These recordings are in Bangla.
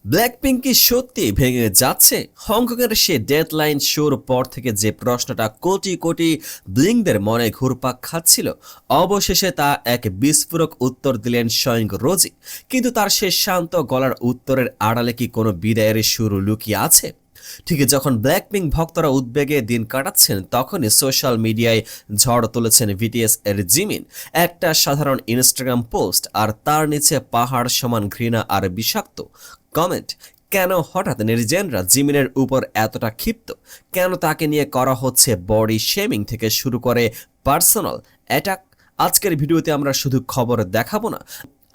ব্ল্যাকপিঙ্ক কি সত্যি ভেঙে যাচ্ছে? হংকংয়ের সে ডেডলাইন শোর পর থেকে যে প্রশ্নটা কোটি কোটি ব্লিংদের মনে ঘুরপাক খাচ্ছিল, অবশেষে তা এক বিস্ফোরক উত্তর দিলেন স্বয়ং রোজি। কিন্তু তার সে শান্ত গলার উত্তরের আড়ালে কি কোনো বিদায়ের শুরু লুকিয়ে আছে? ঠিকই যখন ব্ল্যাকপিঙ্ক ভক্তরা উদ্বেগে দিন কাটাচ্ছেন, তখনই সোশ্যাল মিডিয়ায় ঝড় তুলেছেন বিটিএস এর জিমিন। একটা সাধারণ ইনস্টাগ্রাম পোস্ট আর তার নিচে পাহাড় সমান ঘৃণা আর বিষাক্ত কমেন্ট। কেন হঠাৎ নেটিজেনরা জিমিনের উপর এতটা ক্ষিপ্ত? কেন তাকে নিয়ে করা হচ্ছে বডি শেমিং থেকে শুরু করে পার্সোনাল অ্যাটাক? আজকের ভিডিওতে আমরা শুধু খবর দেখাবো না,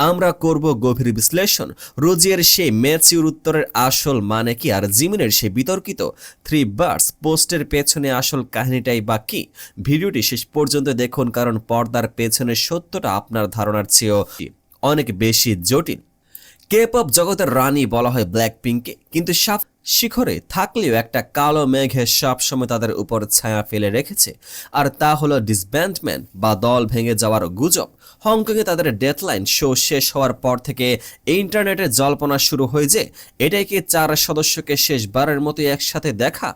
আমরা করব গভীর বিশ্লেষণ। রোজিয়ের সেই ম্যাচিউর উত্তরের আসল মানে কি, আর জিমিনের সেই বিতর্কিত 3 বার্স পোস্টের পেছনে আসল কাহিনীটাই বা কি। ভিডিওটি শেষ পর্যন্ত দেখুন, কারণ পর্দার পেছনের সত্যটা আপনার ধারণার চেয়েও অনেক বেশি জটিল। কে-পপ জগতের রানী বলা হয় ব্ল্যাকপিঙ্ককে, কিন্তু সাপ শিখরে থাকলেও একটা কালো মেঘে সবসময় তাদের উপর ছায়া ফেলে রেখেছে, আর তা হলো ডিসব্যান্ডমেন্ট বা দল ভেঙে যাওয়ার গুজব। হংকংয়ে তাদের ডেডলাইন শো শেষ হওয়ার পর থেকে ইন্টারনেটে জল্পনা শুরু হয়ে যে এটাই কি 4 সদস্যকে শেষবারের মতো একসাথে দেখা।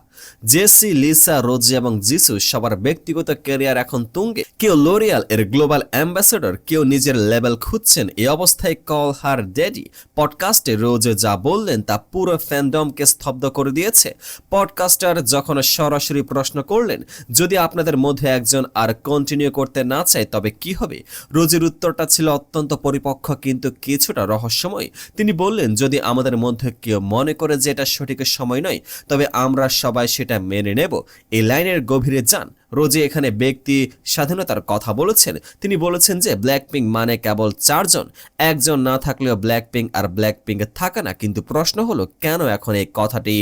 জেসি, লিসা, রোজি এবং জিসু সবার ব্যক্তিগত ক্যারিয়ার এখন তুঙ্গে। কেউ লোরিয়াল এর গ্লোবাল অ্যাম্বাসেডর, কেউ নিজের লেভেল খুঁজছেন। এই অবস্থায় কল হার ড্যাডি পডকাস্টে রোজে যা বললেন তা পুরো ফ্যান্ডমকে স্তব্ধ করে দিয়েছে। পডকাস্টার যখন সরাসরি প্রশ্ন করলেন, যদি আপনাদের মধ্যে একজন আর কন্টিনিউ করতে না চায় তবে কি হবে? রোজির উত্তরটা ছিল অত্যন্ত পরিপক্ক কিন্তু কিছুটা রহস্যময়। তিনি বললেন, যদি আমাদের মধ্যে কেউ মনে করে যে এটা সঠিক সময় নয়, তবে আমরা সবাই সেটা মেনে নেব। এই লাইনের গভীরে যান। রোজি এখানে ব্যক্তি স্বাধীনতার কথা বলেছেন। তিনি বলেছেন যে ব্ল্যাকপিঙ্ক মানে কেবল 4 জন, একজন না থাকলেও ব্ল্যাকপিঙ্ক আর ব্ল্যাকপিঙ্ক থাকে না। কিন্তু প্রশ্ন হলো, কেন এখন এই কথাটি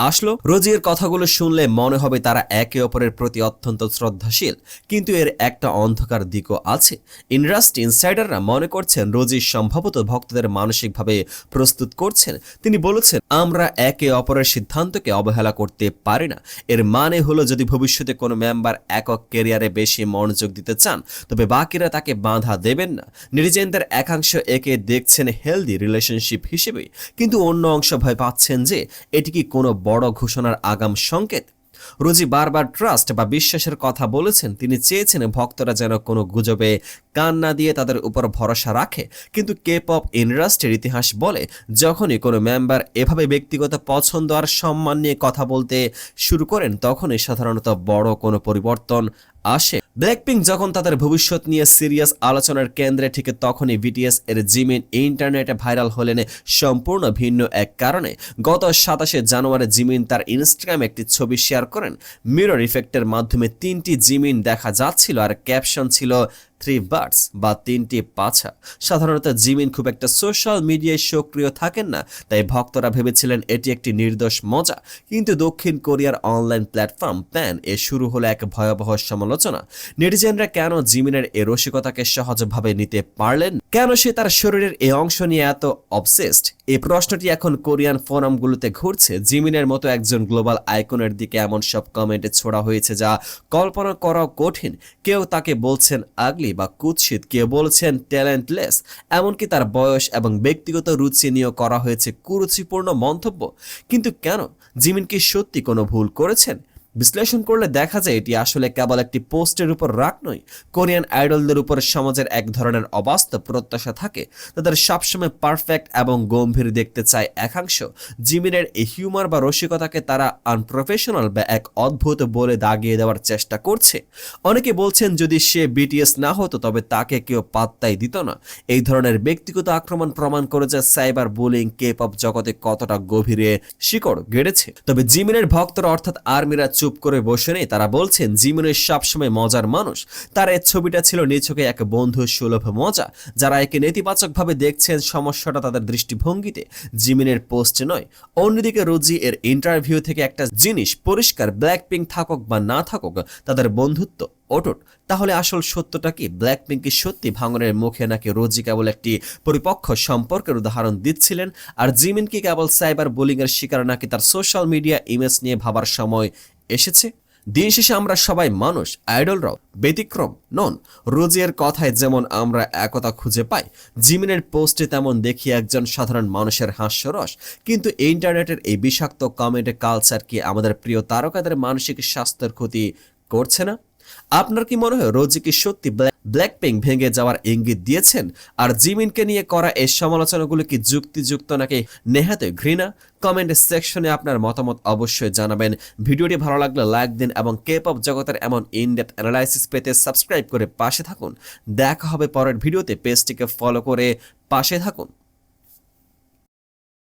আসলো? রোজির কথাগুলো শুনলে মনে হবে তারা একে অপরের প্রতি অত্যন্ত শ্রদ্ধাশীল, কিন্তু এর একটা অন্ধকার দিকও আছে। ইন্ডাস্ট্রি ইনসাইডাররা মনে করছেন রোজি সম্ভবত ভক্তদের মানসিকভাবে প্রস্তুত করছেন। তিনি বলেছেন, আমরা একে অপরের সিদ্ধান্তকে অবহেলা করতে পারি না। এর মানে হলো, যদি ভবিষ্যতে কোনো মেম্বার একক ক্যারিয়ারে বেশি মনোযোগ দিতে চান, তবে বাকিরা তাকে বাধা দেবেন না। নেটিজেনদের একাংশ একে দেখছেন হেলদি রিলেশনশিপ হিসেবে, কিন্তু অন্য অংশ ভয় পাচ্ছেন যে এটি কি কোনো বড় ঘোষণার আগাম সংকেত। রোজি বারবার ট্রাস্ট বা বিশ্বাসের কথা বলেছেন। তিনি চেয়েছেন ভক্তরা যেন কোনো গুজবে কান না দিয়ে তাদের উপর ভরসা রাখে। কিন্তু কে-পপ ইন্ডাস্ট্রির ইতিহাস বলে, যখনই কোনো মেম্বার এভাবে ব্যক্তিগত পছন্দ আর সম্মান নিয়ে কথা বলতে শুরু করেন, তখনই সাধারণত বড় কোনো পরিবর্তন আসে। ব্ল্যাকপিঙ্ক যখন তাদের ভবিষ্যৎ নিয়ে সিরিয়াস আলোচনার কেন্দ্রে, ঠিক তখনই বিটিএস এর জিমিন ইন্টারনেটে ভাইরাল হলেন সম্পূর্ণ ভিন্ন এক কারণে। গত 27 জানুয়ারি জিমিন তার ইনস্টাগ্রামে একটি ছবি শেয়ার করেন। মিরর ইফেক্টের মাধ্যমে 3টি জিমিন দেখা যাচ্ছিল, আর ক্যাপশন ছিল 3 বার্ডস বা 3টি পাছা। সাধারণত জিমিন খুব একটা সোশ্যাল মিডিয়ায় সক্রিয় থাকেন না, তাই ভক্তরা ভেবেছিলেন এটি একটি নির্দোষ মজা। কিন্তু দক্ষিণ কোরিয়ার অনলাইন প্ল্যাটফর্ম প্যান এ শুরু হলো এক ভয়াবহ সমালোচনা। নেটিজেনরা কেন জিমিনের এই রসিকতাকে সহজভাবে নিতে পারলেন? কেন সে তার শরীরের এই অংশ নিয়ে এত অবসেসড? এই প্রশ্নটি এখন কোরিয়ান ফোরামগুলোতে ঘুরছে। জিমিনের মতো একজন গ্লোবাল আইকনের দিকে এমন সব কমেন্টে ছোড়া হয়েছে যা কল্পনা করাও কঠিন। কেউ তাকে বলছেন আগলি বা কুৎসিত, কেউ বলছেন ট্যালেন্টলেস, এমনকি তার বয়স এবং ব্যক্তিগত রুচি নিয়েও করা হয়েছে কুরুচিপূর্ণ মন্তব্য। কিন্তু কেন? জিমিন কি সত্যি কোনো ভুল করেছেন? বিশ্লেষণ করলে দেখা যায় এটি আসলে কেবল একটি পোস্টের উপর রাগ নয়। কোরিয়ান আইডলদের উপর সমাজের এক ধরনের অবাস্তব প্রত্যাশা থাকে। তাদের সবসময় পারফেক্ট এবং গম্ভীর দেখতে চায় একাংশ। জিমিনের এই হিউমার বা রসিকতাকে তারা আনপ্রফেশনাল বা এক অদ্ভুত বলে দাগিয়ে দেওয়ার চেষ্টা করছে। অনেকে বলছেন, যদি সে বিটিএস না হতো তবে তাকে কেউ পাত্তাই দিত না। এই ধরনের ব্যক্তিগত আক্রমণ প্রমাণ করে যে সাইবার বুলিং কে-পপ জগতে কতটা গভীরে শিকড় গেড়েছে। তবে জিমিনের ভক্তরা অর্থাৎ আর্মিরা চুপ করে বসে নেই। তারা বলছেন জিমিনের সবসময় মজার মানুষ। তার এই ছবিটা ছিল নিছকে এক বন্ধু সুলভ মজা। যারা একে নেতিবাচকভাবে দেখছেন, সমস্যাটা তাদের দৃষ্টিভঙ্গিতে, জিমিনের পোস্টে নয়। অন্যদিকে রোজি এর ইন্টারভিউ থেকে একটা জিনিস পরিষ্কার, ব্ল্যাকপিঙ্ক থাকুক বা না থাকুক, তাদের বন্ধুত্ব অটুট। তাহলে আসল সত্যটা কি? ব্ল্যাকপিঙ্ক কি সত্যি ভাঙনের মুখে, নাকি রোজি কেবল একটি পরিপক্ক সম্পর্কের উদাহরণ দিচ্ছিলেন? আর জিমিন কি কেবল সাইবার বুলিং এর শিকার, নাকি তার সোশ্যাল মিডিয়া ইমেজ নিয়ে ভাবার সময় এসেছে? দিন শেষে আমরা সবাই মানুষ, আইডলরাও ব্যতিক্রম নন। রোজিয়ের কথায় যেমন আমরা একতা খুঁজে পাই, জিমিনের পোস্টে তেমন দেখি একজন সাধারণ মানুষের হাস্যরস। কিন্তু ইন্টারনেটের এই বিষাক্ত কমেন্ট কালচার কি আমাদের প্রিয় তারকাদের মানসিক স্বাস্থ্যের ক্ষতি করছে না? আপনার কি মনে হয় রোজি কি সত্যি ব্ল্যাকপিঙ্ক ভেঙে যাওয়ার ইঙ্গিত দিয়েছেন? আর জিমিনকে নিয়ে করা এই সমালোচনাগুলো কি যুক্তিযুক্ত নাকি নেহাতে ঘৃণা? কমেন্ট সেকশনে আপনার মতামত অবশ্যই জানাবেন। ভিডিওটি ভালো লাগলে লাইক দিন এবং কে-পপ জগতের এমন ইন-ডেপথ অ্যানালাইসিস পেতে সাবস্ক্রাইব করে পাশে থাকুন। দেখা হবে পরের ভিডিওতে, পেজটিকে ফলো করে পাশে থাকুন।